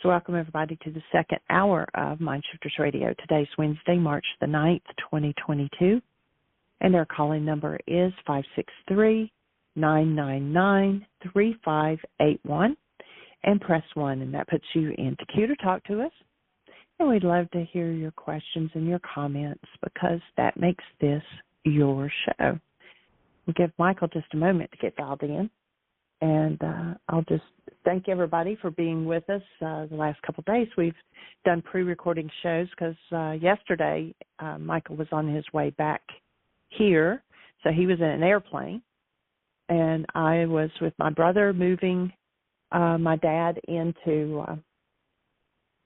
So welcome everybody to the second hour of Mindshifters Radio. Today's Wednesday, March the 9th, 2022. And their calling number is 563-999-3581. And press 1, and that puts you into queue to talk to us. And we'd love to hear your questions and your comments because that makes this your show. We'll give Michael just a moment to get dialed in. And I'll just thank everybody for being with us the last couple of days. We've done pre-recording shows because yesterday Michael was on his way back here. So he was in an airplane. And I was with my brother moving my dad into,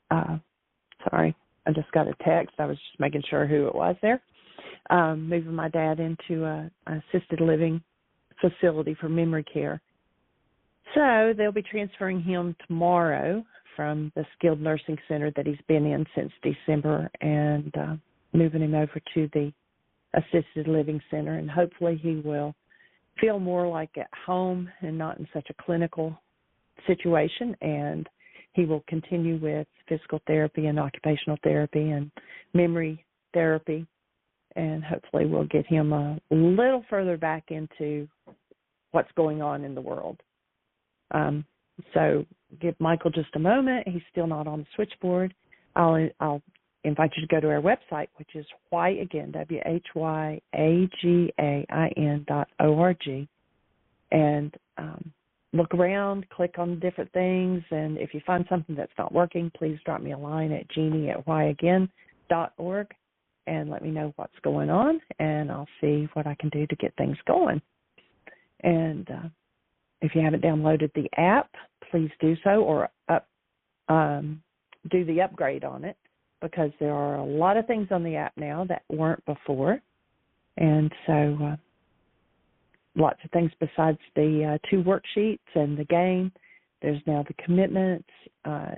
sorry, I just got a text. I was just making sure who it was there. Moving my dad into an assisted living facility for memory care. So they'll be transferring him tomorrow from the skilled nursing center that he's been in since December and moving him over to the assisted living center. And hopefully he will feel more like at home and not in such a clinical situation. And he will continue with physical therapy and occupational therapy and memory therapy. And hopefully we'll get him a little further back into what's going on in the world. So give Michael just a moment. He's still not on the switchboard. I'll invite you to go to our website, which is whyagain, WHYAGAIN.org, and look around, click on different things, and if you find something that's not working, please drop me a line at jeannie@whyagain.org and let me know what's going on, and I'll see what I can do to get things going. And if you haven't downloaded the app, please do so, or do the upgrade on it, because there are a lot of things on the app now that weren't before. And so lots of things besides the 2 worksheets and the game. There's now the commitments, a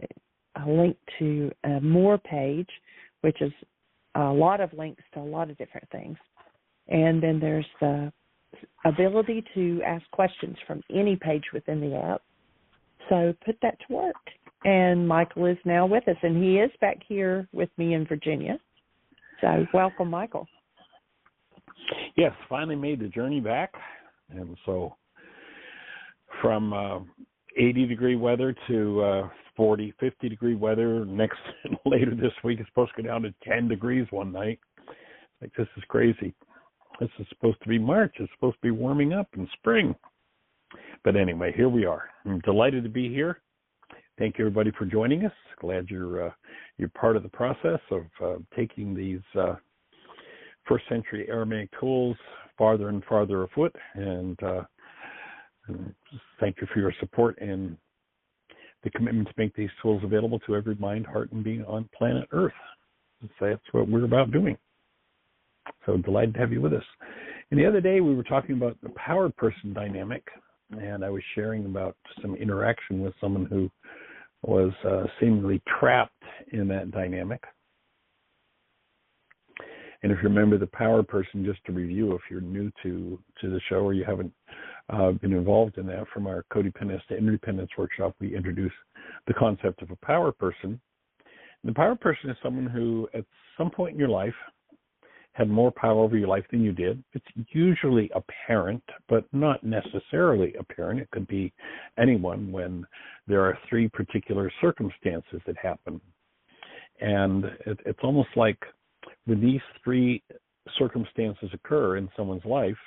link to a more page, which is a lot of links to a lot of different things. And then there's the ability to ask questions from any page within the app. So put that to work. And Michael is now with us, and he is back here with me in Virginia. So welcome, Michael. Yes, finally made the journey back. And so from 80-degree weather to 40, 50-degree weather next later this week, it's supposed to go down to 10 degrees one night. Like, this is crazy. This is supposed to be March. It's supposed to be warming up in spring. But anyway, here we are. I'm delighted to be here. Thank you, everybody, for joining us. Glad you're part of the process of taking these first-century Aramaic tools farther and farther afoot. And thank you for your support and the commitment to make these tools available to every mind, heart, and being on planet Earth. That's what we're about doing. So delighted to have you with us. And the other day we were talking about the power person dynamic, and I was sharing about some interaction with someone who was seemingly trapped in that dynamic. And if you remember the power person, just to review, if you're new to the show or you haven't been involved in that, from our Codependence to Independence workshop, we introduced the concept of a power person. And the power person is someone who at some point in your life had more power over your life than you did. It's usually apparent, but not necessarily apparent. It could be anyone when there are 3 particular circumstances that happen. And it's almost like when these 3 circumstances occur in someone's life,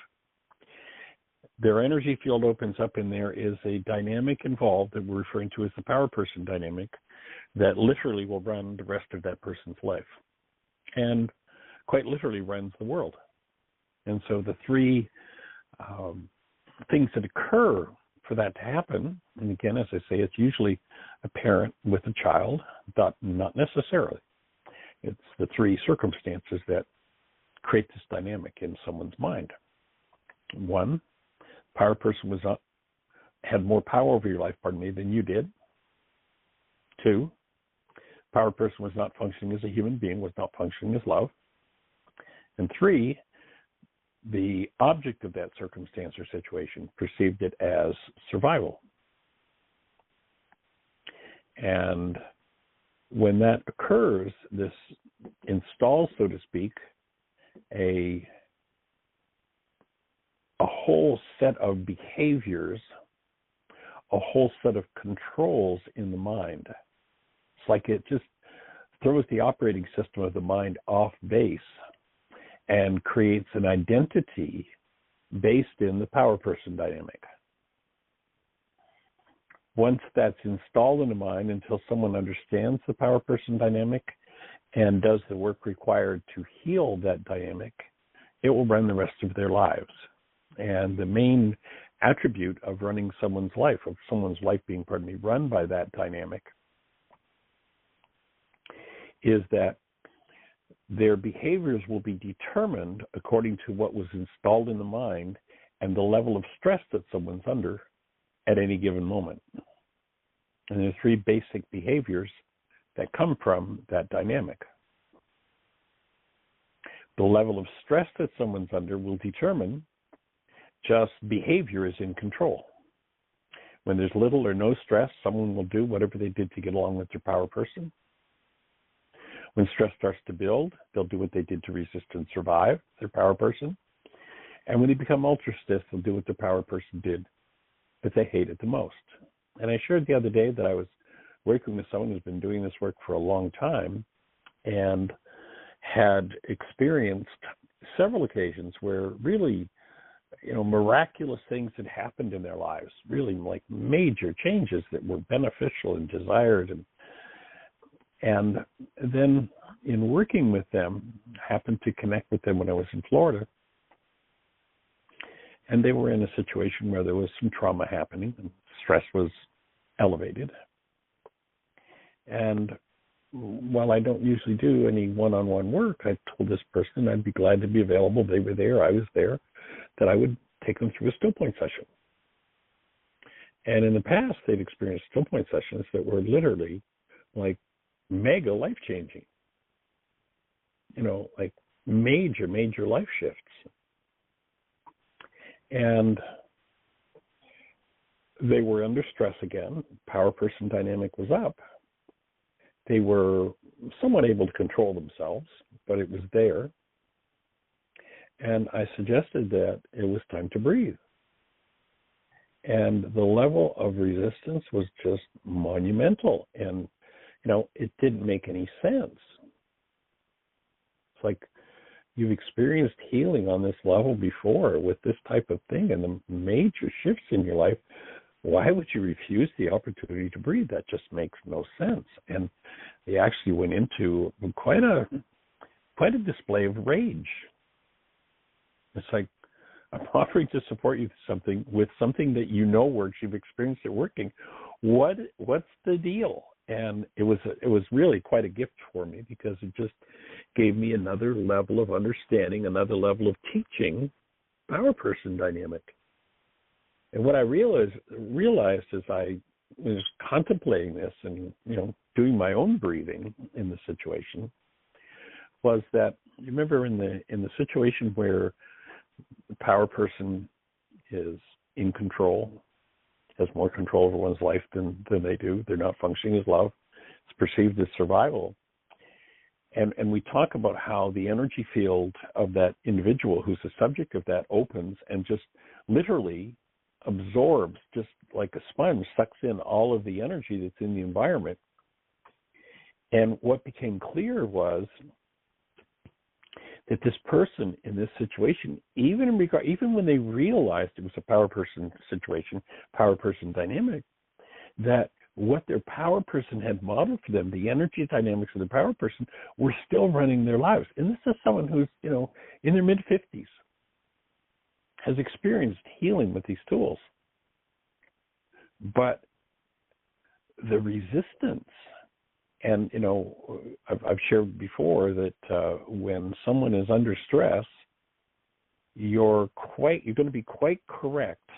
their energy field opens up, and there is a dynamic involved that we're referring to as the power person dynamic that literally will run the rest of that person's life. And quite literally runs the world. And so the 3 things that occur for that to happen, and again, as I say, it's usually a parent with a child, but not necessarily. It's the 3 circumstances that create this dynamic in someone's mind. 1, power person had more power over your life, than you did. 2, power person was not functioning as a human being, was not functioning as love. And 3, the object of that circumstance or situation perceived it as survival. And when that occurs, this installs, so to speak, a whole set of behaviors, a whole set of controls in the mind. It's like it just throws the operating system of the mind off base and creates an identity based in the power person dynamic. Once that's installed in the mind, until someone understands the power person dynamic and does the work required to heal that dynamic, it will run the rest of their lives. And the main attribute of running someone's life, of someone's life being, run by that dynamic, is that their behaviors will be determined according to what was installed in the mind and the level of stress that someone's under at any given moment. And there are three basic behaviors that come from that dynamic. The level of stress that someone's under will determine just behavior is in control. When there's little or no stress, someone will do whatever they did to get along with their power person. When stress starts to build, they'll do what they did to resist and survive, their power person. And when they become ultra stiff, they'll do what their power person did that they hated the most. And I shared the other day that I was working with someone who's been doing this work for a long time and had experienced several occasions where really, miraculous things had happened in their lives, really like major changes that were beneficial and desired. And then in working with them, happened to connect with them when I was in Florida. And they were in a situation where there was some trauma happening and stress was elevated. And while I don't usually do any one-on-one work, I told this person I'd be glad to be available. They were there, I was there, that I would take them through a still point session. And in the past, they'd experienced still point sessions that were literally like mega life-changing, like major life shifts. And they were under stress again. Power person dynamic was up. They were somewhat able to control themselves, but it was there. And I suggested that it was time to breathe. And the level of resistance was just monumental. And, it didn't make any sense. It's like you've experienced healing on this level before with this type of thing and the major shifts in your life. Why would you refuse the opportunity to breathe? That just makes no sense. And they actually went into quite a display of rage. It's like, I'm offering to support you with something that works. You've experienced it working. What's the deal? And it was really quite a gift for me because it just gave me another level of understanding, another level of teaching power person dynamic. And what I realized as I was contemplating this and doing my own breathing in the situation was that, you remember in the situation where the power person is in control, has more control over one's life than they do. They're not functioning as love. It's perceived as survival. And we talk about how the energy field of that individual who's the subject of that opens and just literally absorbs, just like a sponge, sucks in all of the energy that's in the environment. And what became clear was that this person in this situation, even when they realized it was a power person situation, power person dynamic, that what their power person had modeled for them, the energy dynamics of the power person, were still running their lives. And this is someone who's, in their mid-50s, has experienced healing with these tools. But the resistance, and, I've shared before that when someone is under stress, you're going to be quite correct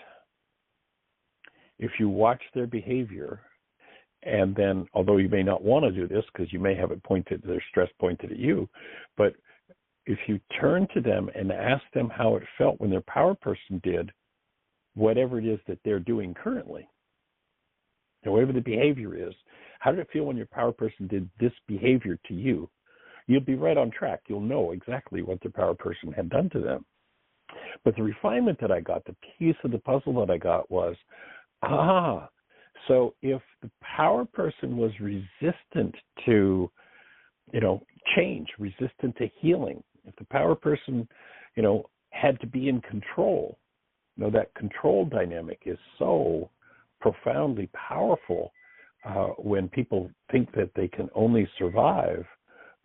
if you watch their behavior. And then, although you may not want to do this because you may have their stress pointed at you, but if you turn to them and ask them how it felt when their power person did whatever it is that they're doing currently, and whatever the behavior is, How did it feel when your power person did this behavior to you? You'll be right on track. You'll know exactly what the power person had done to them. But the refinement that I got, the piece of the puzzle that I got was, so if the power person was resistant to, change, resistant to healing, if the power person, had to be in control, that control dynamic is so profoundly powerful when people think that they can only survive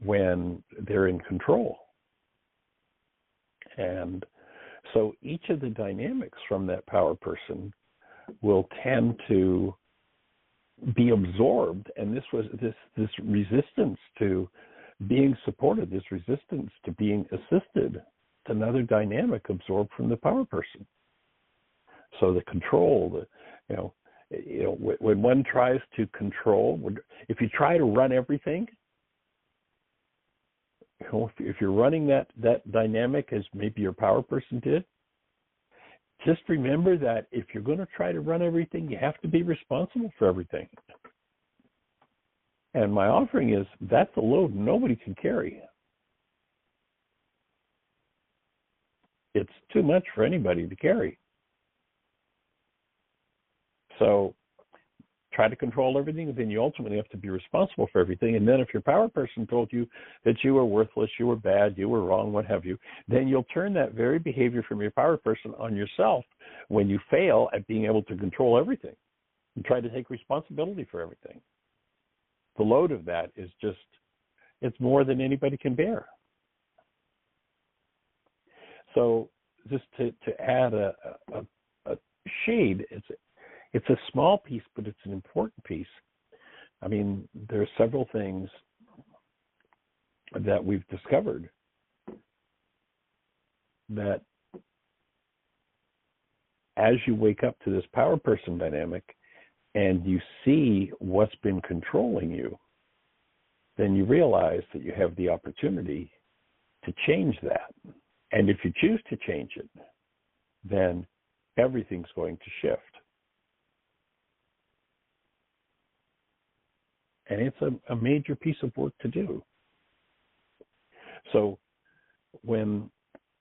when they're in control. And so each of the dynamics from that power person will tend to be absorbed, and this resistance to being supported, this resistance to being assisted, it's another dynamic absorbed from the power person. So the control, when one tries to control, if you try to run everything, if you're running that dynamic as maybe your power person did, just remember that if you're going to try to run everything, you have to be responsible for everything. And my offering is that's a load nobody can carry. It's too much for anybody to carry. So try to control everything, then you ultimately have to be responsible for everything. And then if your power person told you that you were worthless, you were bad, you were wrong, what have you, then you'll turn that very behavior from your power person on yourself when you fail at being able to control everything and try to take responsibility for everything. The load of that is just, it's more than anybody can bear. So just to add a shade, it's a small piece, but it's an important piece. I mean, there are several things that we've discovered that as you wake up to this power person dynamic and you see what's been controlling you, then you realize that you have the opportunity to change that. And if you choose to change it, then everything's going to shift. And it's a major piece of work to do. So when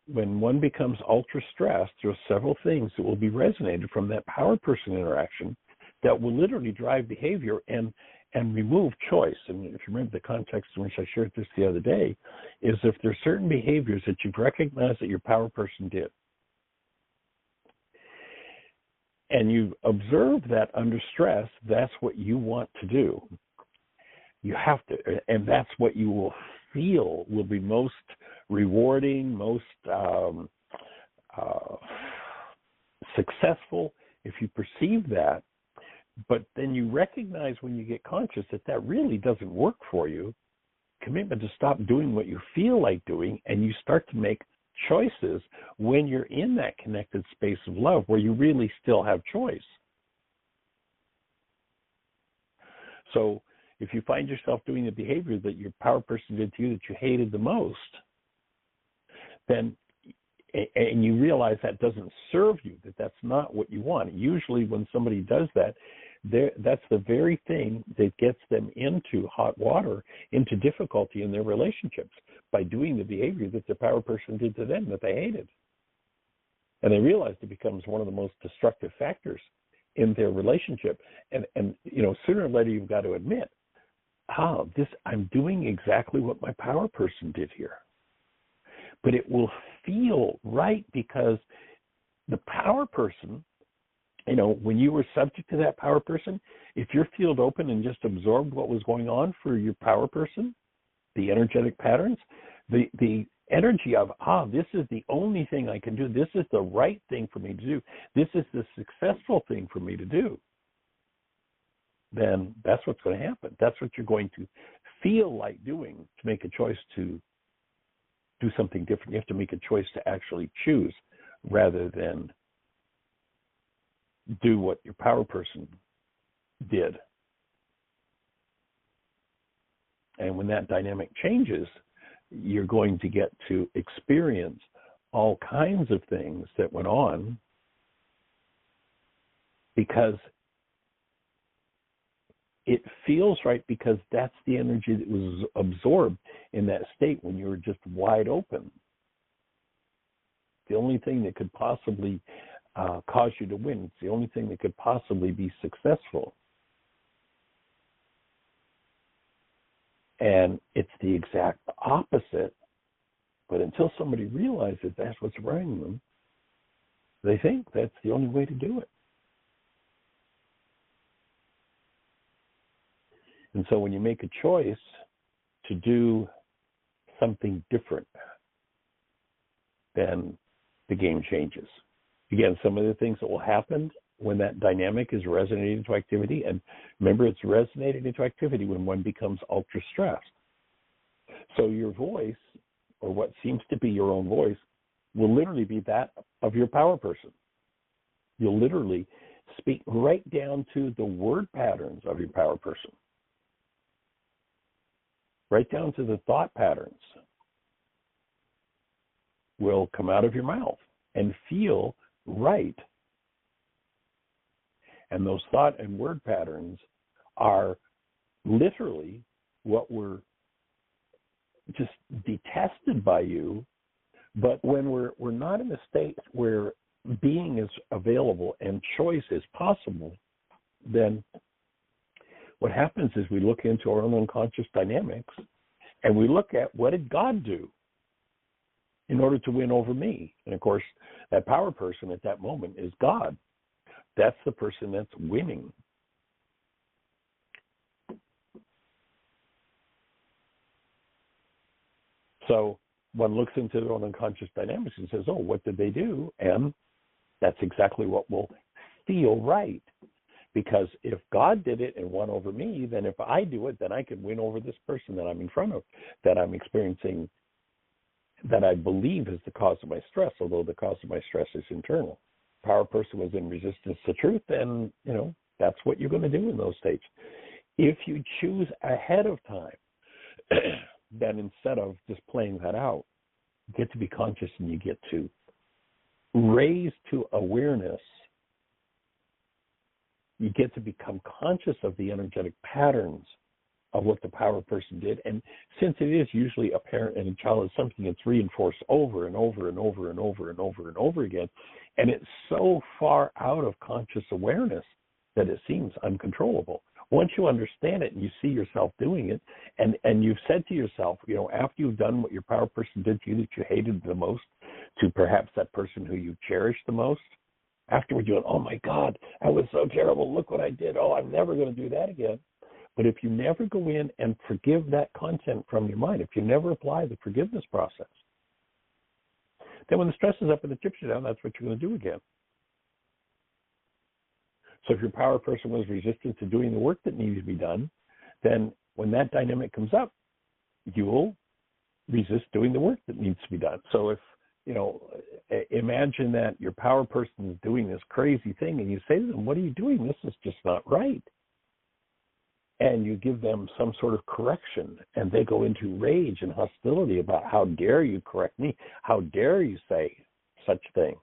one becomes ultra stressed, there are several things that will be resonated from that power person interaction that will literally drive behavior and remove choice. And if you remember the context in which I shared this the other day, is if there's certain behaviors that you've recognized that your power person did, and you observe that under stress, that's what you want to do. You have to, and that's what you will feel will be most rewarding, most successful if you perceive that. But then you recognize when you get conscious that really doesn't work for you, commitment to stop doing what you feel like doing, and you start to make choices when you're in that connected space of love where you really still have choice. So if you find yourself doing the behavior that your power person did to you that you hated the most, then, and you realize that doesn't serve you, that's not what you want. Usually when somebody does that, that's the very thing that gets them into hot water, into difficulty in their relationships, by doing the behavior that their power person did to them that they hated. And they realize it becomes one of the most destructive factors in their relationship. And sooner or later you've got to admit, I'm doing exactly what my power person did here. But it will feel right because the power person, when you were subject to that power person, if your field opened and just absorbed what was going on for your power person, the energetic patterns, the energy of, this is the only thing I can do. This is the right thing for me to do. This is the successful thing for me to do. Then that's what's going to happen. That's what you're going to feel like doing to make a choice to do something different. You have to make a choice to actually choose rather than do what your power person did. And when that dynamic changes, you're going to get to experience all kinds of things that went on because it feels right because that's the energy that was absorbed in that state when you were just wide open. The only thing that could possibly cause you to win, it's the only thing that could possibly be successful. And it's the exact opposite. But until somebody realizes that's what's running them, they think that's the only way to do it. And so when you make a choice to do something different, then the game changes. Again, some of the things that will happen when that dynamic is resonating into activity, and remember, it's resonating into activity when one becomes ultra stressed. So your voice, or what seems to be your own voice, will literally be that of your power person. You'll literally speak right down to the word patterns of your power person, right down to the thought patterns will come out of your mouth and feel right. And those thought and word patterns are literally what were just detested by you. But when we're not in a state where being is available and choice is possible, then what happens is we look into our own unconscious dynamics and we look at, what did God do in order to win over me? And of course, that power person at that moment is God. That's the person that's winning. So one looks into their own unconscious dynamics and says, oh, what did they do? And that's exactly what will feel right. Because if God did it and won over me, then if I do it, then I can win over this person that I'm in front of, that I'm experiencing, that I believe is the cause of my stress, although the cause of my stress is internal. Power person was in resistance to truth, and that's what you're going to do in those states. If you choose ahead of time, then instead of just playing that out, you get to be conscious and you get to raise to awareness. You get to become conscious of the energetic patterns of what the power person did. And since it is usually apparent in a child, it's something that's reinforced over and over and over and over and over and over again. And it's so far out of conscious awareness that it seems uncontrollable. Once you understand it and you see yourself doing it, and you've said to yourself, after you've done what your power person did to you that you hated the most, to perhaps that person who you cherish the most, afterward you're going, oh my God, that was so terrible. Look what I did. Oh, I'm never going to do that again. But if you never go in and forgive that content from your mind, if you never apply the forgiveness process, then when the stress is up and the chips are down, that's what you're going to do again. So if your power person was resistant to doing the work that needs to be done, then when that dynamic comes up, you will resist doing the work that needs to be done. So if, imagine that your power person is doing this crazy thing and you say to them, what are you doing? This is just not right. And you give them some sort of correction, and they go into rage and hostility about, how dare you correct me? How dare you say such things?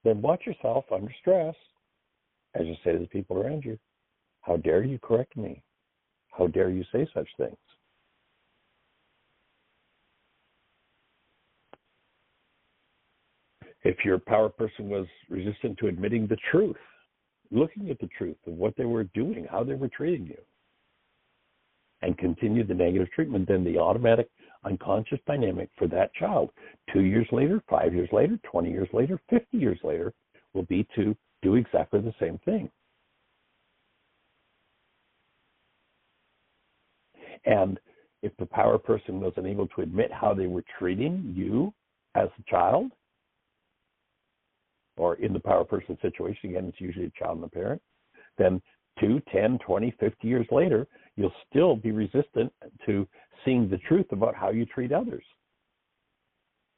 Then watch yourself under stress as you say to the people around you, how dare you correct me? How dare you say such things? If your power person was resistant to admitting the truth, looking at the truth of what they were doing, how they were treating you, and continued the negative treatment, then the automatic unconscious dynamic for that child 2 years later, 5 years later, 20 years later, 50 years later will be to do exactly the same thing. And if the power person was unable to admit how they were treating you as a child, or in the power person situation, again, it's usually a child and a parent, then 2, 10, 20, 50 years later, you'll still be resistant to seeing the truth about how you treat others.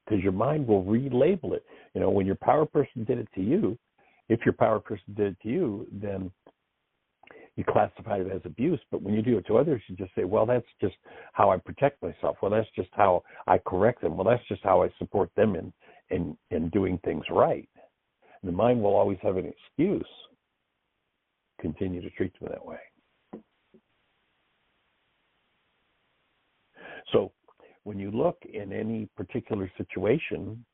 Because your mind will relabel it. When your power person did it to you, if your power person did it to you, then you classify it as abuse. But when you do it to others, you just say, well, that's just how I protect myself. Well, that's just how I correct them. Well, that's just how I support them in doing things right. And the mind will always have an excuse continue to treat them that way. So when you look in any particular situation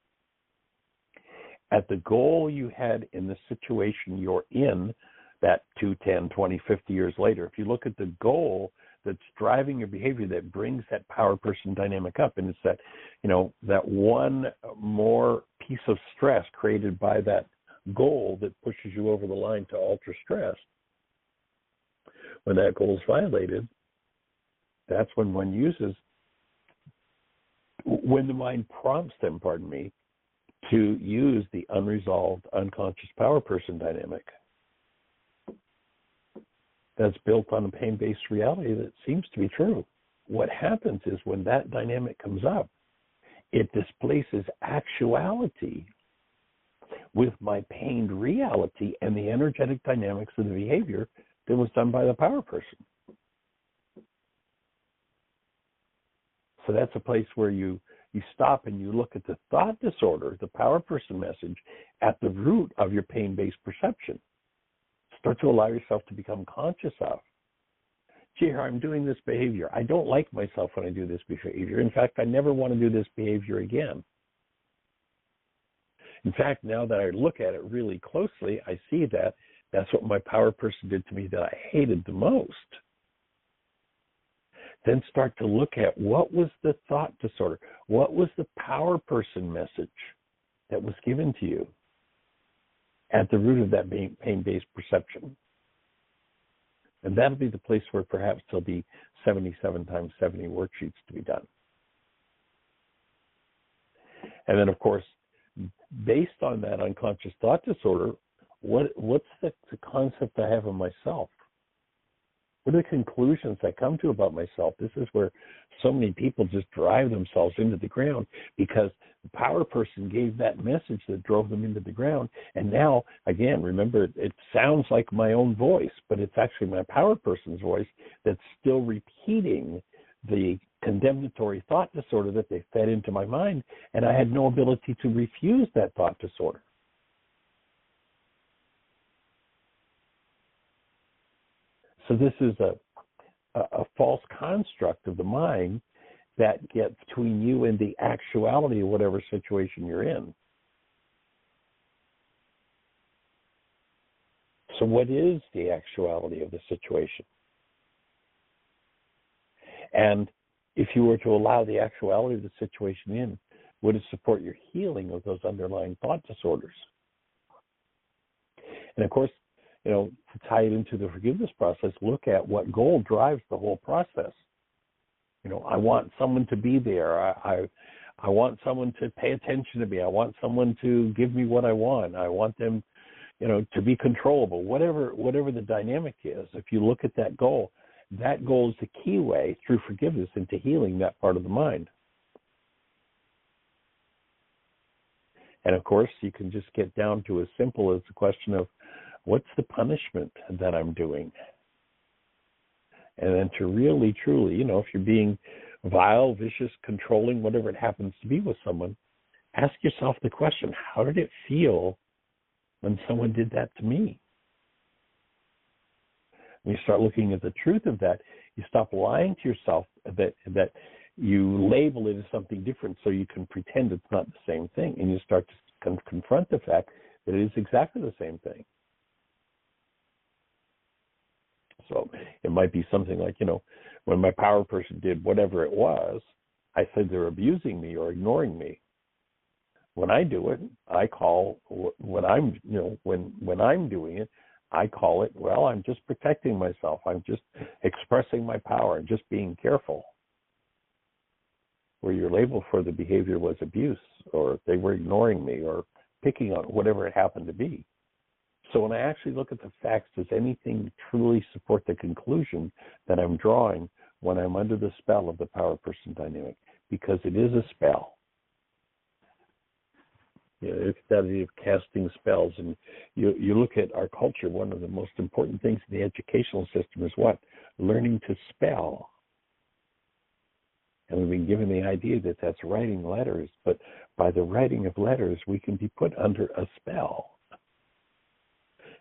at the goal you had in the situation you're in, that 2, 10, 20, 50 years later, if you look at the goal that's driving your behavior that brings that power person dynamic up, and it's that, that one more piece of stress created by that goal that pushes you over the line to ultra stress, when that goal is violated, that's when the mind prompts them, to use the unresolved unconscious power person dynamic that's built on a pain-based reality that seems to be true. What happens is when that dynamic comes up, it displaces actuality with my pained reality and the energetic dynamics of the behavior that was done by the power person. So that's a place where you stop and you look at the thought disorder, the power person message, at the root of your pain-based perception. Start to allow yourself to become conscious of, gee, I'm doing this behavior. I don't like myself when I do this behavior. In fact, I never want to do this behavior again. In fact, now that I look at it really closely, I see that that's what my power person did to me that I hated the most. Then start to look at what was the thought disorder, what was the power person message that was given to you at the root of that pain-based perception. And that'll be the place where perhaps there'll be 77 times 70 worksheets to be done. And then, of course, based on that unconscious thought disorder, what's the concept I have of myself? What are the conclusions I come to about myself? This is where so many people just drive themselves into the ground because the power person gave that message that drove them into the ground. And now, again, remember, it sounds like my own voice, but it's actually my power person's voice that's still repeating the condemnatory thought disorder that they fed into my mind, and I had no ability to refuse that thought disorder. So this is a false construct of the mind that gets between you and the actuality of whatever situation you're in. So what is the actuality of the situation? And if you were to allow the actuality of the situation in, would it support your healing of those underlying thought disorders? And of course, to tie it into the forgiveness process, look at what goal drives the whole process. I want someone to be there. I want someone to pay attention to me. I want someone to give me what I want. I want them, to be controllable. Whatever the dynamic is, if you look at that goal is the key way through forgiveness into healing that part of the mind. And of course, you can just get down to as simple as the question of, what's the punishment that I'm doing? And then to really, truly, if you're being vile, vicious, controlling, whatever it happens to be with someone, ask yourself the question, how did it feel when someone did that to me? When you start looking at the truth of that, you stop lying to yourself that you label it as something different so you can pretend it's not the same thing. And you start to confront the fact that it is exactly the same thing. So it might be something like, when my power person did whatever it was, I said they're abusing me or ignoring me. When I do it, I call when I'm doing it, I call it, well, I'm just protecting myself. I'm just expressing my power and just being careful. Where your label for the behavior was abuse, or they were ignoring me or picking on whatever it happened to be. So when I actually look at the facts, does anything truly support the conclusion that I'm drawing when I'm under the spell of the power person dynamic? Because it is a spell. It's that idea of casting spells. And you look at our culture, one of the most important things in the educational system is what? Learning to spell. And we've been given the idea that that's writing letters, but by the writing of letters, we can be put under a spell.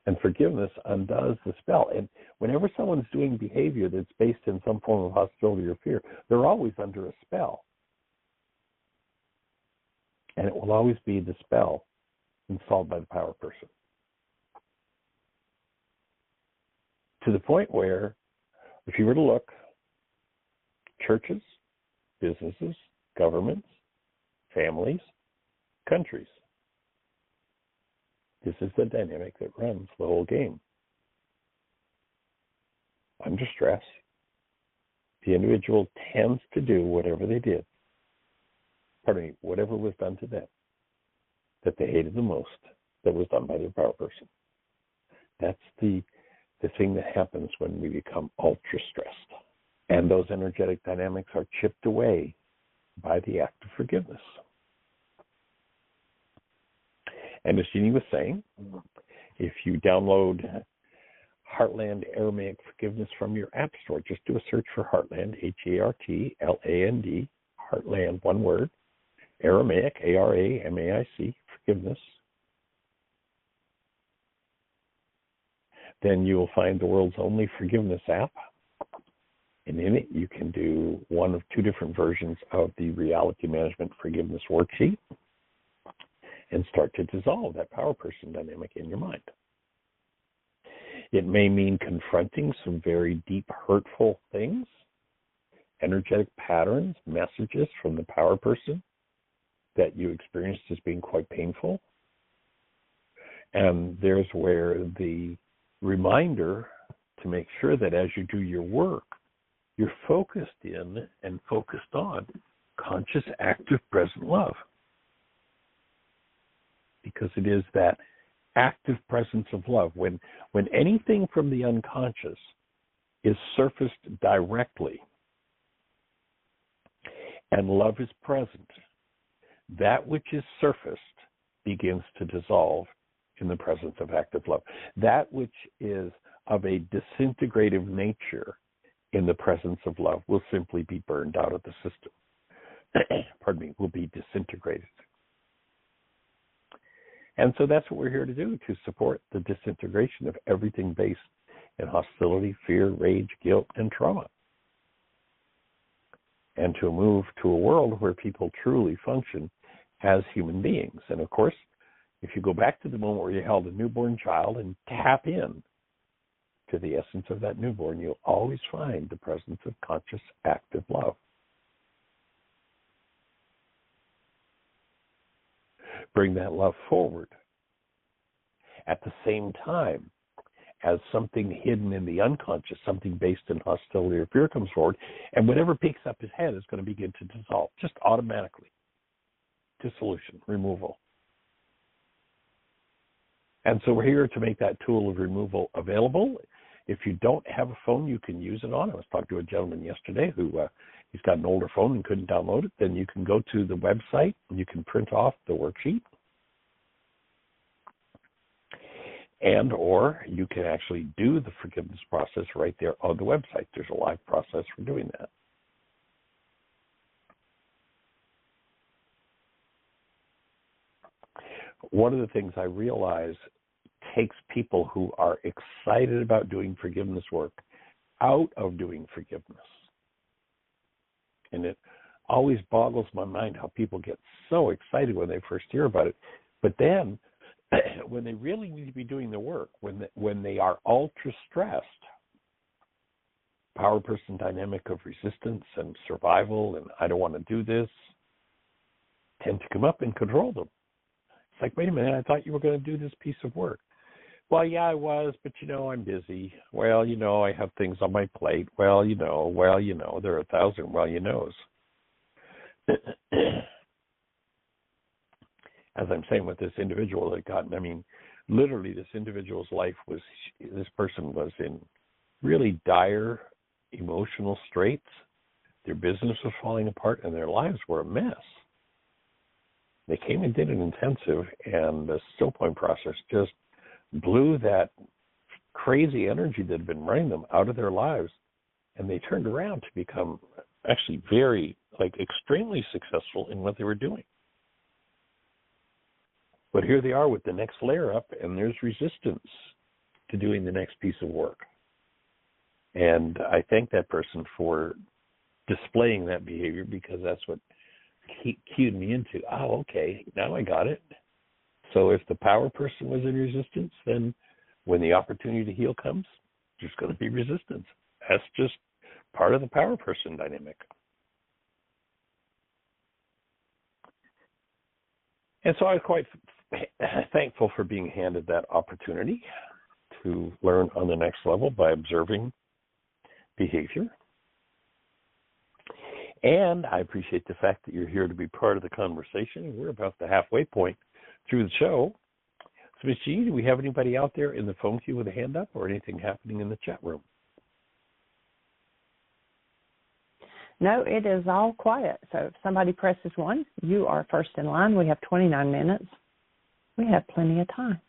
And forgiveness undoes the spell. And whenever someone's doing behavior that's based in some form of hostility or fear, they're always under a spell. And it will always be the spell installed by the power person. To the point where, if you were to look, churches, businesses, governments, families, countries, this is the dynamic that runs the whole game. Under stress, the individual tends to do whatever they did, whatever was done to them, that they hated the most, that was done by their power person. That's the thing that happens when we become ultra-stressed. And those energetic dynamics are chipped away by the act of forgiveness. And as Jeannie was saying, if you download Heartland Aramaic Forgiveness from your app store, just do a search for Heartland, Heartland, Heartland, one word, Aramaic, Aramaic, Forgiveness. Then you will find the world's only forgiveness app. And in it, you can do one of two different versions of the Reality Management Forgiveness Worksheet and start to dissolve that power person dynamic in your mind. It may mean confronting some very deep, hurtful things, energetic patterns, messages from the power person that you experienced as being quite painful. And there's where the reminder to make sure that as you do your work, you're focused in and focused on conscious, active, present love. Because it is that active presence of love. When anything from the unconscious is surfaced directly and love is present, that which is surfaced begins to dissolve in the presence of active love. That which is of a disintegrative nature in the presence of love will simply be burned out of the system. Will be disintegrated. And so that's what we're here to do, to support the disintegration of everything based in hostility, fear, rage, guilt, and trauma. And to move to a world where people truly function as human beings. And of course, if you go back to the moment where you held a newborn child and tap in to the essence of that newborn, you'll always find the presence of conscious, active love. Bring that love forward. At the same time, as something hidden in the unconscious, something based in hostility or fear comes forward, and whatever picks up his head is going to begin to dissolve, just automatically. Dissolution, removal. And so we're here to make that tool of removal available. If you don't have a phone you can use it on, I was talking to a gentleman yesterday who he's got an older phone and couldn't download it, then you can go to the website and you can print off the worksheet. And or you can actually do the forgiveness process right there on the website. There's a live process for doing that. One of the things I realize takes people who are excited about doing forgiveness work out of doing forgiveness. And it always boggles my mind how people get so excited when they first hear about it. But then when they really need to be doing the work, when they are ultra-stressed, power person dynamic of resistance and survival and I don't want to do this tend to come up and control them. It's like, wait a minute, I thought you were going to do this piece of work. Well, yeah, I was, but, I'm busy. Well, I have things on my plate. Well, there are 1,000 well-you-knows. As I'm saying with this individual that got, literally this individual's life this person was in really dire emotional straits. Their business was falling apart and their lives were a mess. They came and did an intensive, and the still point process just blew that crazy energy that had been running them out of their lives, and they turned around to become actually very, extremely successful in what they were doing. But here they are with the next layer up, and there's resistance. to doing the next piece of work. And I thank that person for displaying that behavior, because that's what cued me into, oh, okay, now I got it. So if the power person was in resistance, then when the opportunity to heal comes, there's going to be resistance. That's just part of the power person dynamic. And so I was quite thankful for being handed that opportunity to learn on the next level by observing behavior. And I appreciate the fact that you're here to be part of the conversation. We're about the halfway point through the show. So, Ms. G, do we have anybody out there in the phone queue with a hand up or anything happening in the chat room? No, it is all quiet. So if somebody presses 1, you are first in line. We have 29 minutes. We have plenty of time.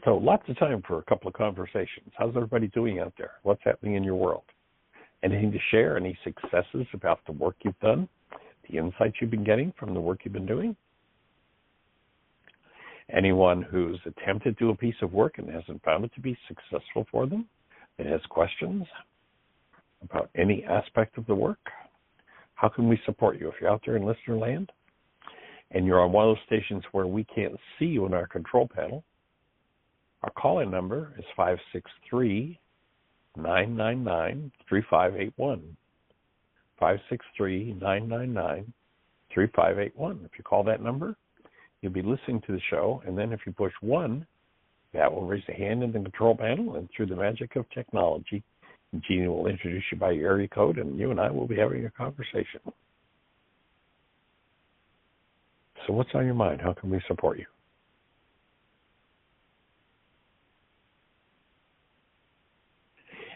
So lots of time for a couple of conversations. How's everybody doing out there? What's happening in your world? Anything to share? Any successes about the work you've done? The insights you've been getting from the work you've been doing? Anyone who's attempted to do a piece of work and hasn't found it to be successful for them, that has questions about any aspect of the work? How can we support you? If you're out there in listener land and you're on one of those stations where we can't see you in our control panel, our call-in number is 563-999-3581. 563-999-3581. If you call that number, you'll be listening to the show, and then if you push 1, that will raise a hand in the control panel, and through the magic of technology, Jeannie will introduce you by your area code, and you and I will be having a conversation. So what's on your mind? How can we support you?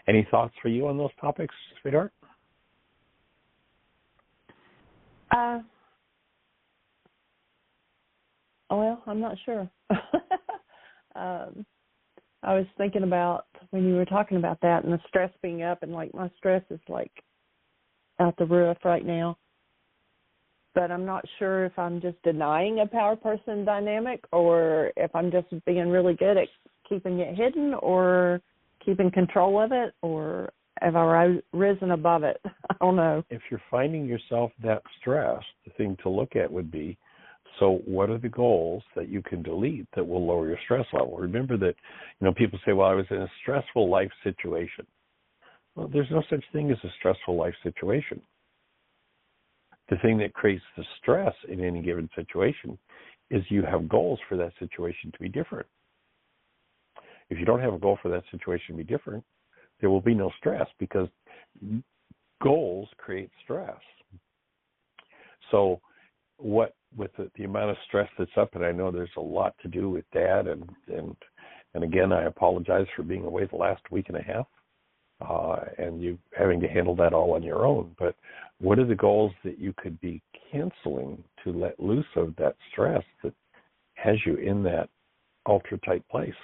Any thoughts for you on those topics, sweetheart? Well, I'm not sure. I was thinking about when you were talking about that and the stress being up, and like my stress is like out the roof right now. But I'm not sure if I'm just denying a power person dynamic or if I'm just being really good at keeping it hidden or keeping control of it, or have I risen above it? I don't know. If you're finding yourself that stressed, the thing to look at would be, so what are the goals that you can delete that will lower your stress level? Remember that, people say, well, I was in a stressful life situation. Well, there's no such thing as a stressful life situation. The thing that creates the stress in any given situation is you have goals for that situation to be different. If you don't have a goal for that situation to be different, there will be no stress, because goals create stress. So what with the amount of stress that's up, and I know there's a lot to do with Dad, and again, I apologize for being away the last week and a half, and you having to handle that all on your own. But what are the goals that you could be canceling to let loose of that stress that has you in that ultra-tight place?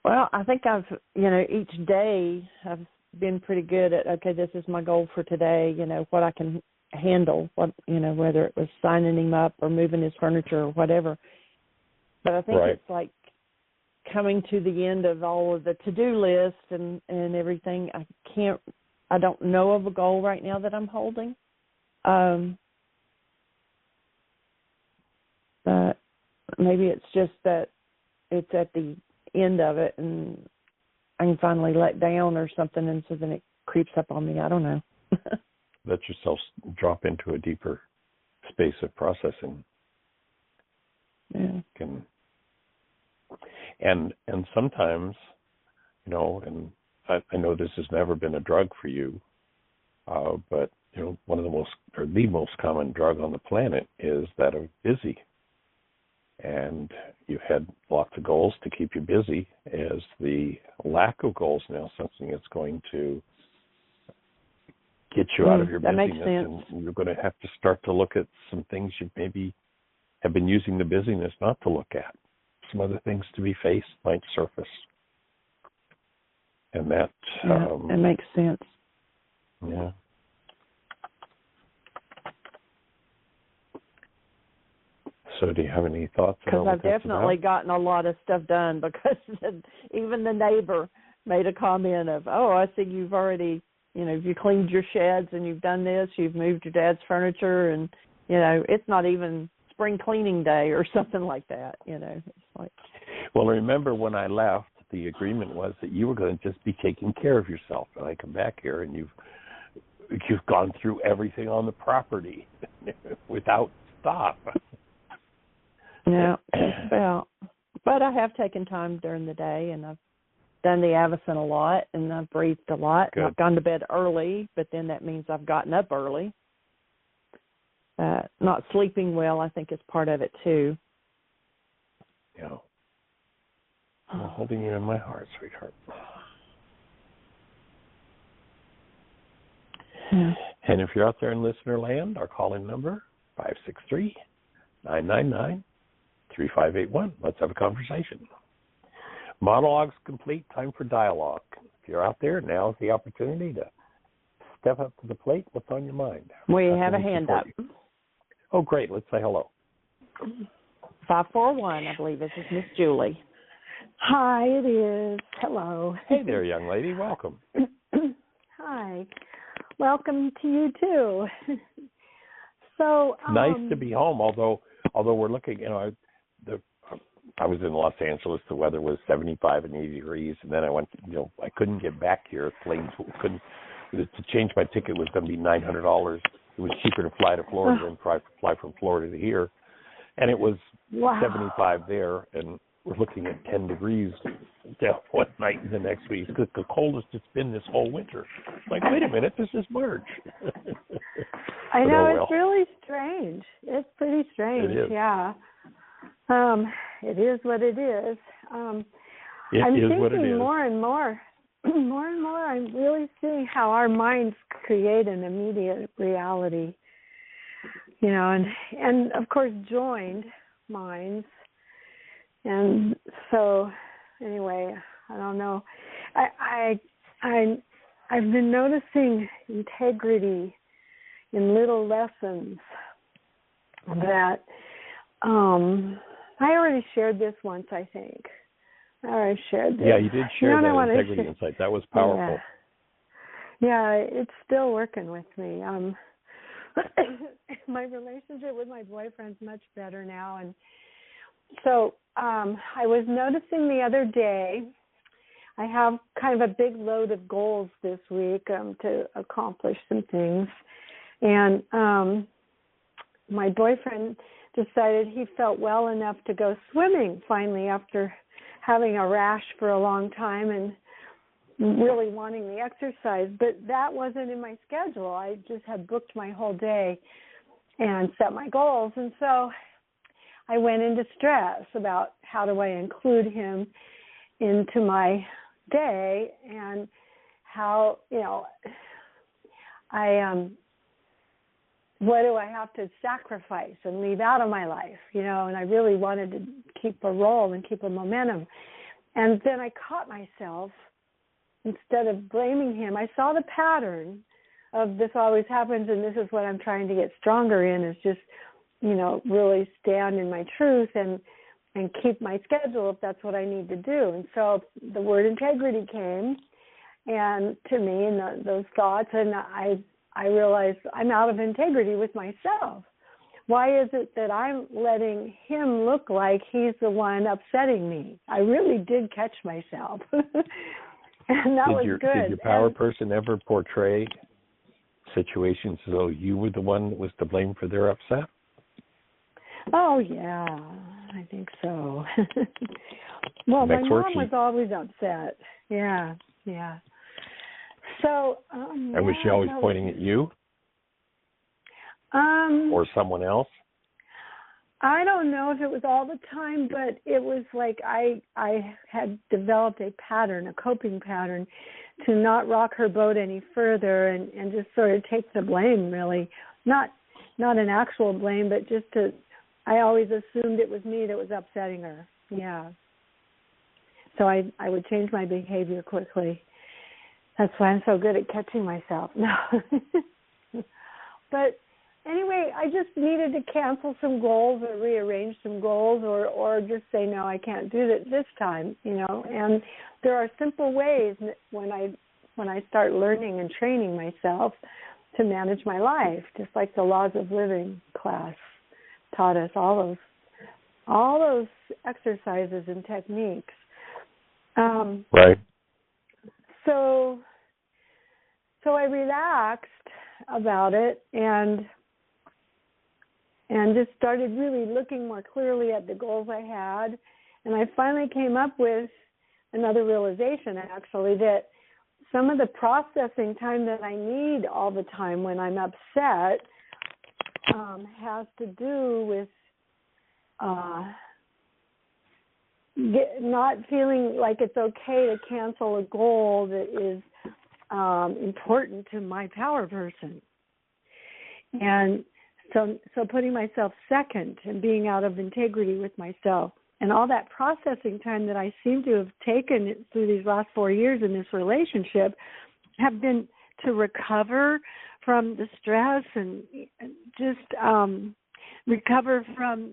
Well, I think I've, each day I've been pretty good at, okay, this is my goal for today, what I can handle, whether it was signing him up or moving his furniture or whatever. But I think It's like coming to the end of all of the to-do list and everything. I don't know of a goal right now that I'm holding. But maybe it's just that it's at the end of it and I can finally let down or something, and so then it creeps up on me. I don't know. Let yourself drop into a deeper space of processing. Yeah. And sometimes, and I know this has never been a drug for you, but one of the most common drug on the planet is that of busy. And you've had lots of goals to keep you busy. As the lack of goals now something that's going to get you out of your busyness, and you're going to have to start to look at some things you maybe have been using the busyness not to look at. Some other things to be faced might surface. And that... that makes sense. So do you have any thoughts? Because I've definitely gotten a lot of stuff done because even the neighbor made a comment of, oh, I see you've already, you cleaned your sheds and you've done this, you've moved your dad's furniture, and, it's not even spring cleaning day or something like that, It's like. Well, remember when I left, the agreement was that you were going to just be taking care of yourself. And I come back here and you've gone through everything on the property without stop. Yeah, just about. But I have taken time during the day, and I've done the Avicen a lot, and I've breathed a lot. Good. And I've gone to bed early, but then that means I've gotten up early. Not sleeping well, I think, is part of it, too. Yeah. I'm holding you in my heart, sweetheart. Yeah. And if you're out there in listener land, our call-in number, 563-999-3581. Let's have a conversation. Monologues complete, time for dialogue. If you're out there, now's the opportunity to step up to the plate. What's on your mind? We have a hand up. Oh, great. Let's say hello. 541, I believe. This is Miss Julie. Hi, it is. Hello. Hey there, young lady. Welcome. Hi. Welcome to you, too. So nice to be home, although we're looking, I was in Los Angeles. The weather was 75 and 80 degrees, and then I went, I couldn't get back here. Planes couldn't, to change my ticket was going to be $900. It was cheaper to fly to Florida than fly from Florida to here. And it was 75 there, and we're looking at 10 degrees down one night and the next week. It's the coldest it's been this whole winter. Like, wait a minute, this is March. I know, it's really strange. It's pretty strange, it is. Yeah. It is what it is. I'm thinking more and more, I'm really seeing how our minds create an immediate reality, and of course joined minds. And so, anyway, I don't know. I've been noticing integrity in little lessons that I already shared this once, I think. I already shared this. Yeah, you did share that integrity insight. That was powerful. Yeah, it's still working with me. My relationship with my boyfriend's much better now, and so I was noticing the other day, I have kind of a big load of goals this week to accomplish some things. And my boyfriend decided he felt well enough to go swimming finally after having a rash for a long time and really wanting the exercise. But that wasn't in my schedule. I just had booked my whole day and set my goals. And so I went into stress about how do I include him into my day and how, what do I have to sacrifice and leave out of my life, and I really wanted to keep a role and keep a momentum. And then I caught myself, instead of blaming him, I saw the pattern of this always happens, and this is what I'm trying to get stronger in, is just, really stand in my truth and keep my schedule if that's what I need to do. And so the word integrity came and to me and those thoughts, and I realized I'm out of integrity with myself. Why is it that I'm letting him look like he's the one upsetting me? I really did catch myself. And that was good. Did your power person ever portray situations as though you were the one that was to blame for their upset? Oh, yeah, I think so. Well, my mom was always upset. Yeah. So, and was she always pointing at you? Or someone else? I don't know if it was all the time, but it was like I had developed a pattern, a coping pattern, to not rock her boat any further and just sort of take the blame, really. Not an actual blame, but just I always assumed it was me that was upsetting her. Yeah. So I would change my behavior quickly. That's why I'm so good at catching myself. No. But anyway, I just needed to cancel some goals or rearrange some goals or just say, no, I can't do that this time, And there are simple ways when I start learning and training myself to manage my life, just like the Laws of Living class taught us all those exercises and techniques. Right. So I relaxed about it and just started really looking more clearly at the goals I had. And I finally came up with another realization, actually, that some of the processing time that I need all the time when I'm upset has to do with not feeling like it's okay to cancel a goal that is important to my power person. And so putting myself second and being out of integrity with myself. And all that processing time that I seem to have taken through these last 4 years in this relationship have been to recover from the stress and just recover from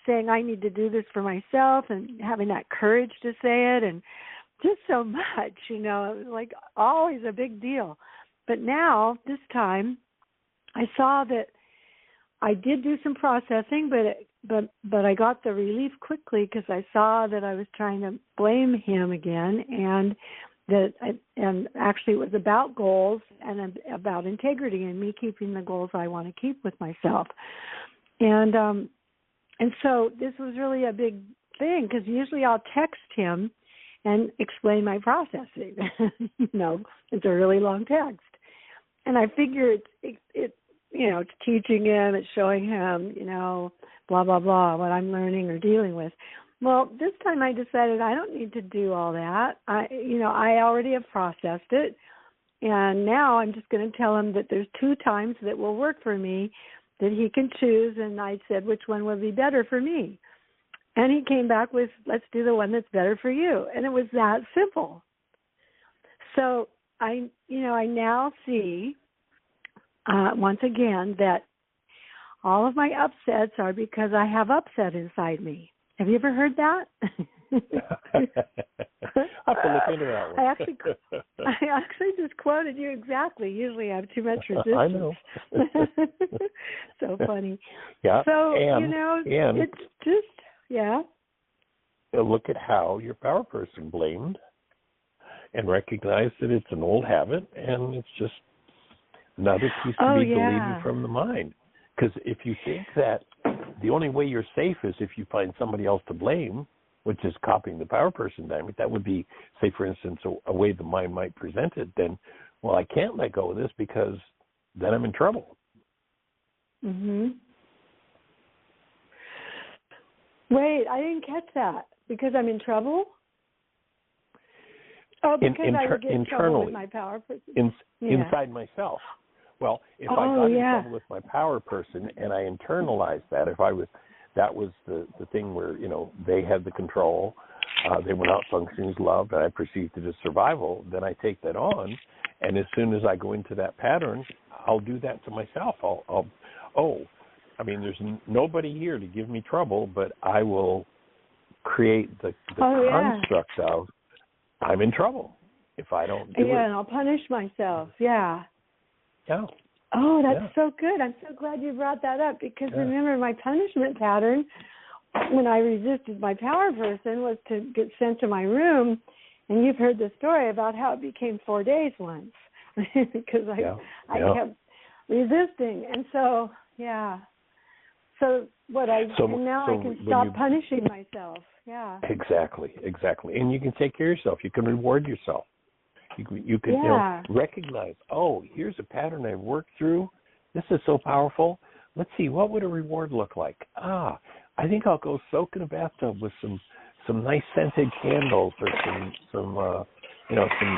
saying I need to do this for myself and having that courage to say it, and just so much, it was like always a big deal. But now, this time, I saw that I did do some processing, but I got the relief quickly because I saw that I was trying to blame him again, and actually it was about goals and about integrity and me keeping the goals I want to keep with myself. And so this was really a big thing because usually I'll text him and explain my processing. It's a really long text. And I figure it's teaching him, it's showing him, blah, blah, blah, what I'm learning or dealing with. Well, this time I decided I don't need to do all that. I already have processed it. And now I'm just going to tell him that there's 2 times that will work for me that he can choose. And I said, which one would be better for me? And he came back with, let's do the one that's better for you. And it was that simple. So I now see, once again, that all of my upsets are because I have upset inside me. Have you ever heard that? I have to look into that one. I actually just quoted you exactly. Usually I have too much resistance. I know. So funny. Yeah. So, and it's just, yeah. Look at how your power person blamed and recognize that it's an old habit and it's just another piece to be deleted from the mind. Because if you think that the only way you're safe is if you find somebody else to blame, which is copying the power person dynamic, that would be, say, for instance, a way the mind might present it, then, well, I can't let go of this because then I'm in trouble. Mm-hmm. Wait, I didn't catch that. Because I'm in trouble? Oh, because I would get in trouble with my power person? Inside myself. Well, if I got in trouble with my power person and I internalized that, that was the thing where, they had the control, they were not functioning as love, and I perceived it as survival, then I take that on, and as soon as I go into that pattern, I'll do that to myself. There's nobody here to give me trouble, but I will create the construct of I'm in trouble if I don't do it. Yeah, and I'll punish myself, yeah. Yeah. Oh, that's so good. I'm so glad you brought that up because remember my punishment pattern when I resisted my power person was to get sent to my room, and you've heard the story about how it became 4 days once because I kept resisting. And so, So now I can stop punishing myself. Yeah. Exactly. And you can take care of yourself. You can reward yourself. You can recognize, here's a pattern I've worked through. This is so powerful. Let's see, what would a reward look like? I think I'll go soak in a bathtub with some nice scented candles or some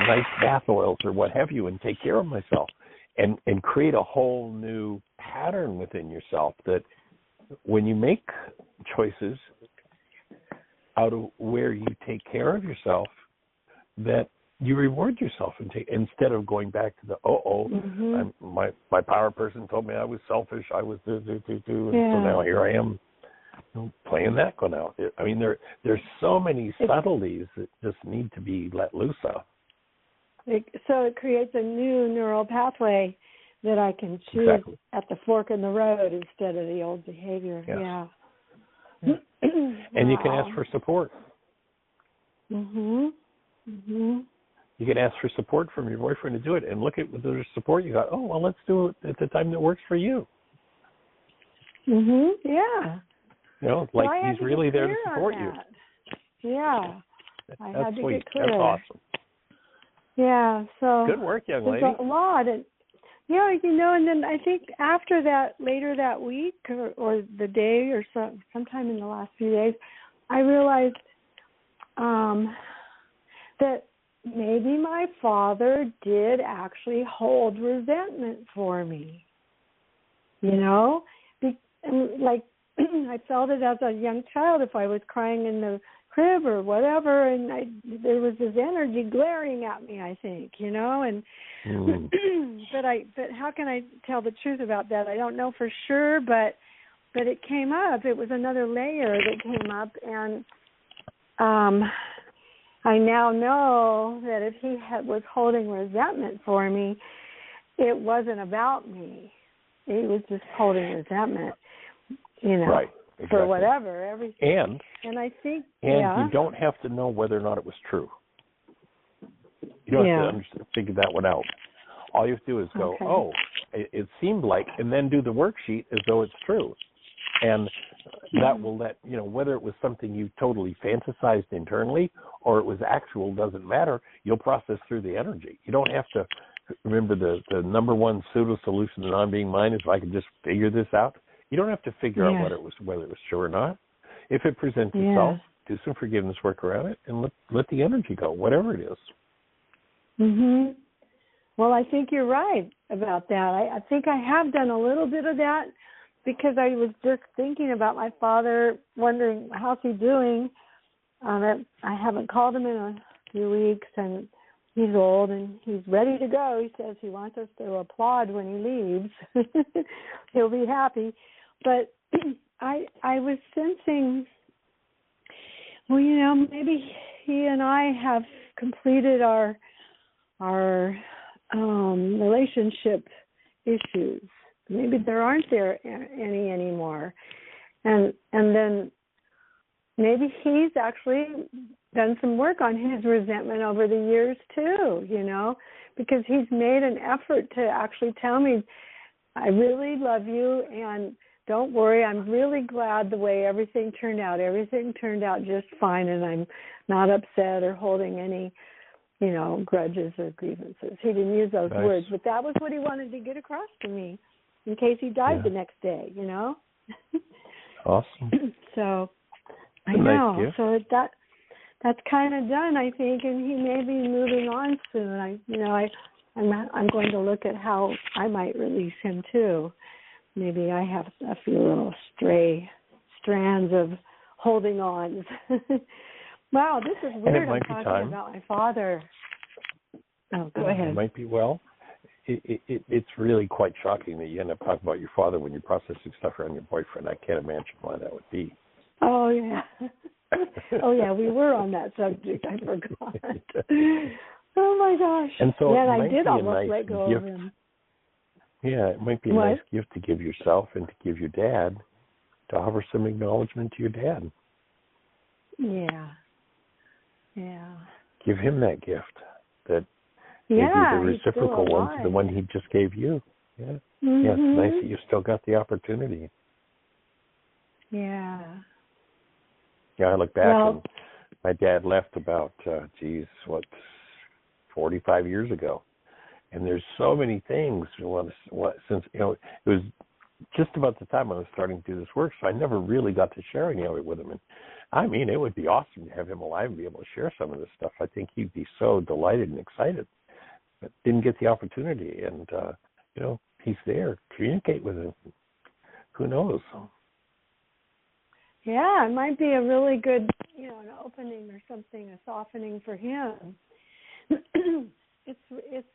nice bath oils or what have you, and take care of myself and create a whole new pattern within yourself that when you make choices out of where you take care of yourself, that you reward yourself and instead of going back to the my power person told me I was selfish, I was and so now here I am playing that one out. I mean, there's so many subtleties that just need to be let loose of. So it creates a new neural pathway that I can choose at the fork in the road instead of the old behavior. Yes. Yeah. And you can ask for support. You can ask for support from your boyfriend to do it, and look at the support you got. Oh, well, let's do it at the time that works for you. Yeah. You know, like he's really there to support you. Yeah. I had to sweet. get clear. That's awesome. Yeah. So good work, young lady. There's a lot. And, yeah, you know, and then I think after that, later that week or the day or sometime in the last few days, I realized that maybe my father did actually hold resentment for me. You know, like I felt it as a young child if I was crying in the crib or whatever, and there was this energy glaring at me, I think, you know, and but how can I tell the truth about that? I don't know for sure, but it came up. It was another layer that came up, and I now know that if he was holding resentment for me, it wasn't about me. He was just holding resentment, you know. Right. Exactly. For whatever, everything. And I think, you don't have to know whether or not it was true. You don't have to figure that one out. All you have to do is go, it seemed like, and then do the worksheet as though it's true. And that will let, you know, whether it was something you totally fantasized internally or it was actual, doesn't matter. You'll process through the energy. You don't have to remember the number one pseudo solution to non-being mind is if I can just figure this out. You don't have to figure out whether it was true or not. If it presents itself, do some forgiveness work around it, and let the energy go, whatever it is. Well, I think you're right about that. I think I have done a little bit of that because I was just thinking about my father, wondering how's he doing. I haven't called him in a few weeks, and he's old and he's ready to go. He says he wants us to applaud when he leaves. He'll be happy. But I was sensing, well, you know, maybe he and I have completed our relationship issues. Maybe there aren't any anymore. And then maybe he's actually done some work on his resentment over the years too, you know, because he's made an effort to actually tell me, I really love you and don't worry, I'm really glad the way everything turned out. Everything turned out just fine, and I'm not upset or holding any, you know, grudges or grievances. He didn't use those words, but that was what he wanted to get across to me in case he died the next day, you know. Awesome. So I know. So that's kind of done, I think, and he may be moving on soon. I'm going to look at how I might release him too. Maybe I have a few little stray strands of holding on. Wow, this is weird. I'm talking about my father. Oh, go ahead. It might be, it's really quite shocking that you end up talking about your father when you're processing stuff around your boyfriend. I can't imagine why that would be. Oh, yeah. We were on that subject. I forgot. Oh, my gosh. And so I did almost let go of him. Yeah, it might be a nice gift to give yourself and to give your dad, to offer some acknowledgement to your dad. Yeah. Give him that gift, that maybe the reciprocal one to the one he just gave you. Yeah. Yeah, it's nice that you still got the opportunity. Yeah. Yeah, I look back and my dad left about, 45 years ago. And there's so many things, since, you know, it was just about the time I was starting to do this work, so I never really got to share any of it with him. And I mean, it would be awesome to have him alive and be able to share some of this stuff. I think he'd be so delighted and excited, but didn't get the opportunity. And, you know, he's there. Communicate with him. Who knows? Yeah, it might be a really good, you know, an opening or something, a softening for him. it's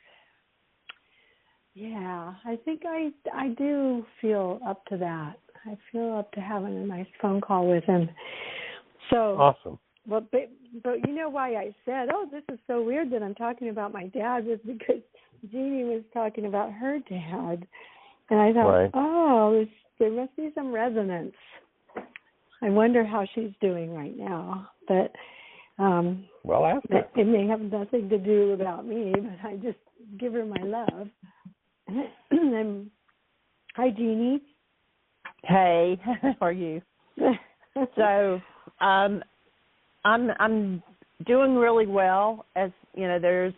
yeah, I think I do feel up to that. I feel up to having a nice phone call with him. So awesome. Well, but you know why I said, oh, this is so weird that I'm talking about my dad, was because Jeannie was talking about her dad. And I thought, right. oh, there must be some resonance. I wonder how she's doing right now. But well, ask her. it may have nothing to do about me, but I just give her my love. And, hi, Jeannie. Hey, how are you? So, I'm doing really well. As you know, there's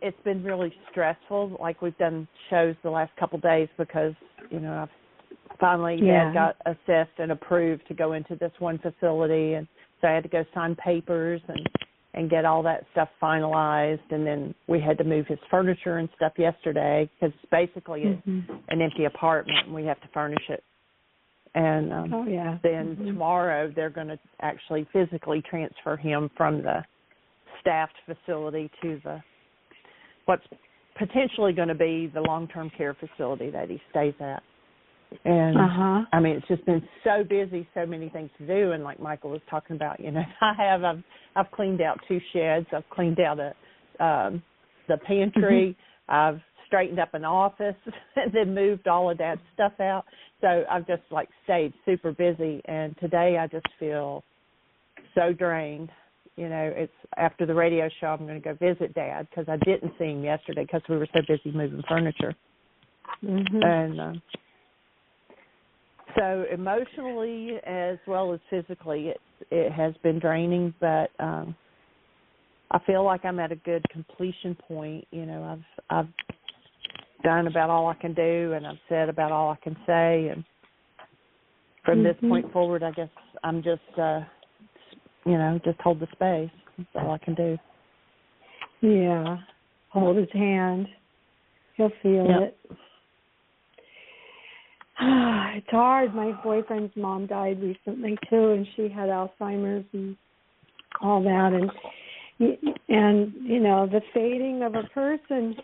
it's been really stressful. Like, we've done shows the last couple of days because I've finally Dad got assessed and approved to go into this one facility, and so I had to go sign papers and get all that stuff finalized, and then we had to move his furniture and stuff yesterday because it's basically an empty apartment and we have to furnish it. And then tomorrow they're going to actually physically transfer him from the staffed facility to what's potentially going to be the long-term care facility that he stays at. And I mean, it's just been so busy, so many things to do. And like Michael was talking about, I've cleaned out 2 sheds. I've cleaned out the pantry. I've straightened up an office and then moved all of Dad's stuff out. So I've just stayed super busy. And today I just feel so drained. It's after the radio show, I'm going to go visit Dad because I didn't see him yesterday because we were so busy moving furniture. And so emotionally as well as physically, it has been draining, but I feel like I'm at a good completion point. I've done about all I can do, and I've said about all I can say, and from this point forward, I guess I'm just, just hold the space. That's all I can do. Yeah, hold his hand. He'll feel it. It's hard. My boyfriend's mom died recently too, and she had Alzheimer's and all that, and the fading of a person.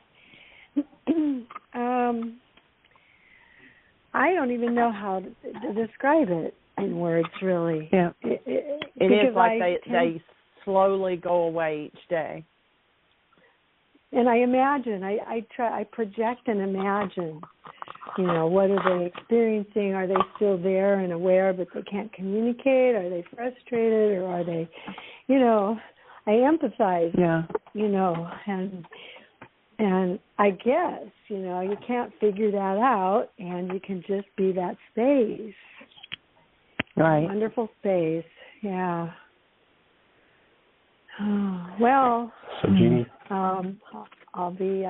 I don't even know how to describe it in words, really. Yeah, it is like they slowly go away each day. And I imagine, I project and imagine. What are they experiencing? Are they still there and aware, but they can't communicate? Are they frustrated, or are they, I empathize. Yeah. And I guess, you can't figure that out, and you can just be that space. Right. Wonderful space. Yeah. Well, so Jeannie, I'll be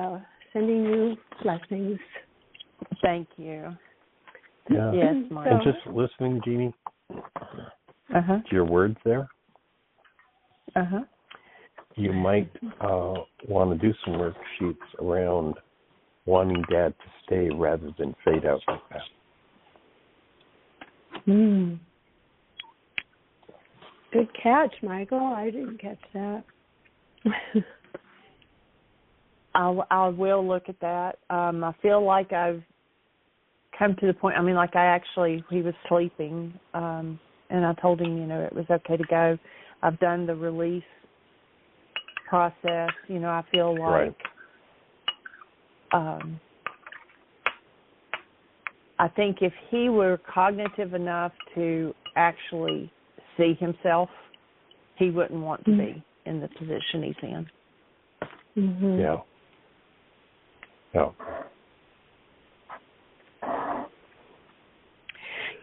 sending you blessings. Thank you. Yeah. Yes, Mike. And just listening, Jeannie, to your words there, you might want to do some worksheets around wanting Dad to stay rather than fade out like that. Good catch, Michael. I didn't catch that. I will look at that. I feel like I've come to the point. I mean, he was sleeping, and I told him, it was okay to go. I've done the release process. I feel like I think if he were cognitive enough to actually see himself, he wouldn't want to be in the position he's in. Yeah. Yeah.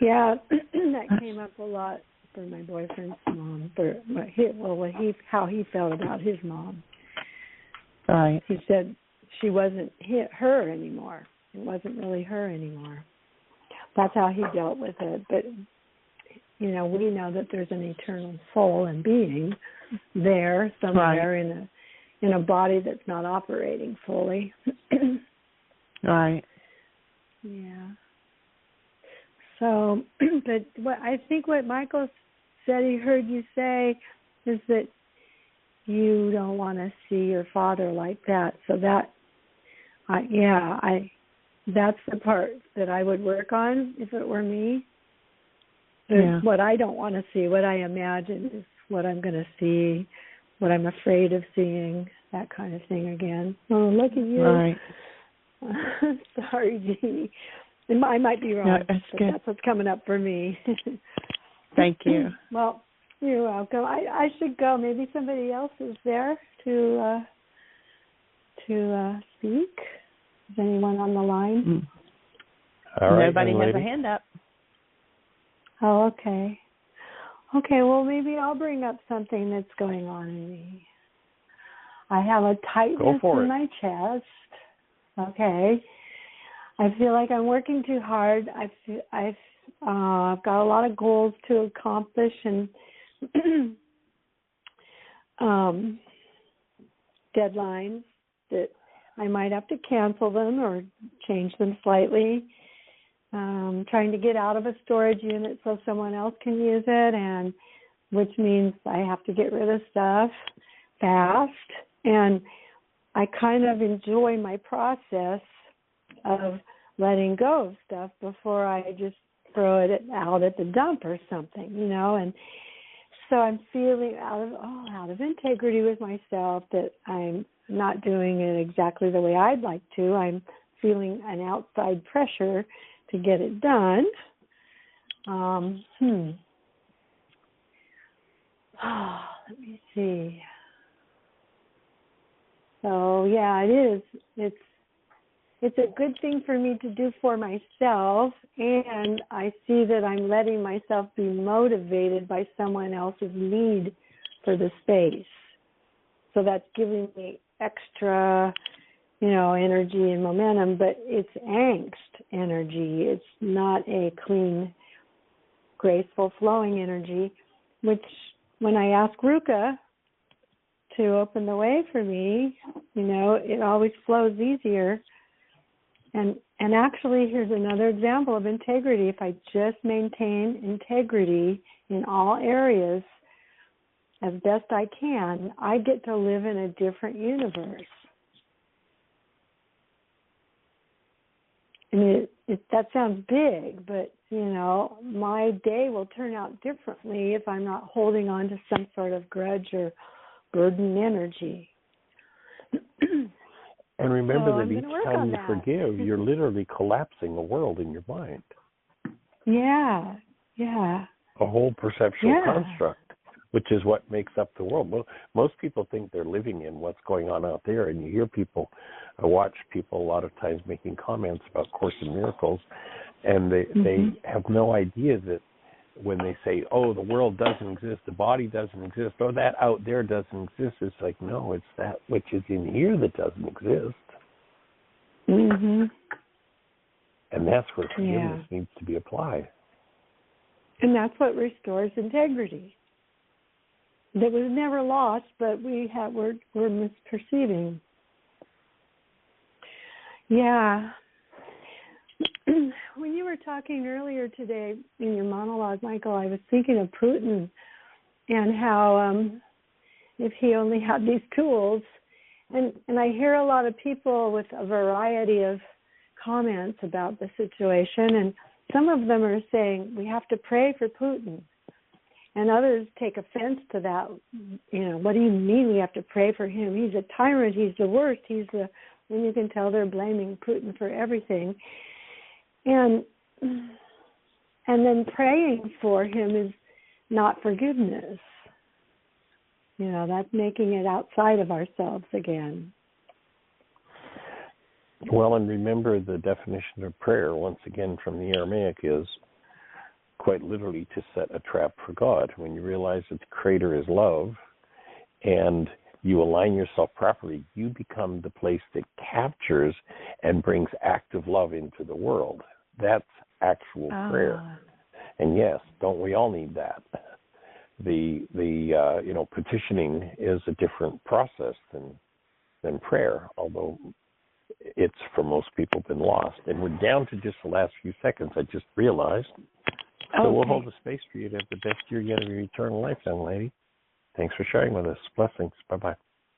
Yeah, that came up a lot for my boyfriend's mom. How he felt about his mom. Right. He said she wasn't her anymore. It wasn't really her anymore. That's how he dealt with it. But we know that there's an eternal soul and being there somewhere in a body that's not operating fully. Right. Yeah. So, but I think what Michael said he heard you say is that you don't want to see your father like that. So that, that's the part that I would work on if it were me. What I don't want to see, what I imagine is what I'm going to see, what I'm afraid of seeing, that kind of thing again. Oh, look at you. Right. Sorry, Jeannie. I might be wrong, but that's what's coming up for me. Thank you. Well, you're welcome. I should go. Maybe somebody else is there to speak. Is anyone on the line? All right, nobody has a hand up. Oh, okay. Okay, well, maybe I'll bring up something that's going on in me. I have a tightness in my chest. Okay. I feel like I'm working too hard. I've got a lot of goals to accomplish and deadlines that I might have to cancel them or change them slightly. Trying to get out of a storage unit so someone else can use it, and which means I have to get rid of stuff fast. And I kind of enjoy my process of letting go of stuff before I just throw it out at the dump or something, you know. And so I'm feeling out of integrity with myself that I'm not doing it exactly the way I'd like to. I'm feeling an outside pressure to get it done. Let me see. So yeah, it is. It's a good thing for me to do for myself, and I see that I'm letting myself be motivated by someone else's need for the space. So that's giving me extra, energy and momentum, but it's angst energy. It's not a clean, graceful, flowing energy, which when I ask Ruka to open the way for me, it always flows easier. And actually, here's another example of integrity. If I just maintain integrity in all areas as best I can, I get to live in a different universe. I mean, that sounds big, but, my day will turn out differently if I'm not holding on to some sort of grudge or burden energy. And remember that each time you forgive, you're literally collapsing the world in your mind. Yeah. A whole perceptual construct, which is what makes up the world. Most people think they're living in what's going on out there, and you hear people, I watch people a lot of times making comments about Course in Miracles, and they have no idea that when they say, oh, the world doesn't exist, the body doesn't exist, or that out there doesn't exist, it's like, no, it's that which is in here that doesn't exist. Mm-hmm. And that's where forgiveness needs to be applied. And that's what restores integrity. That was never lost, but we're misperceiving. Yeah. When you were talking earlier today in your monologue, Michael, I was thinking of Putin and how if he only had these tools, and I hear a lot of people with a variety of comments about the situation, and some of them are saying we have to pray for Putin, and others take offense to that. What do you mean we have to pray for him? He's a tyrant. He's the worst. And you can tell they're blaming Putin for everything. And then praying for him is not forgiveness. That's making it outside of ourselves again. Well, and remember the definition of prayer, once again from the Aramaic, is quite literally to set a trap for God. When you realize that the Creator is love and you align yourself properly, you become the place that captures and brings active love into the world. That's actual prayer. And yes, don't we all need that? The petitioning is a different process than prayer, although it's for most people been lost. And we're down to just the last few seconds, I just realized. So we'll hold the space for you to have the best year yet of your eternal life, young lady. Thanks for sharing with us. Blessings. Bye-bye.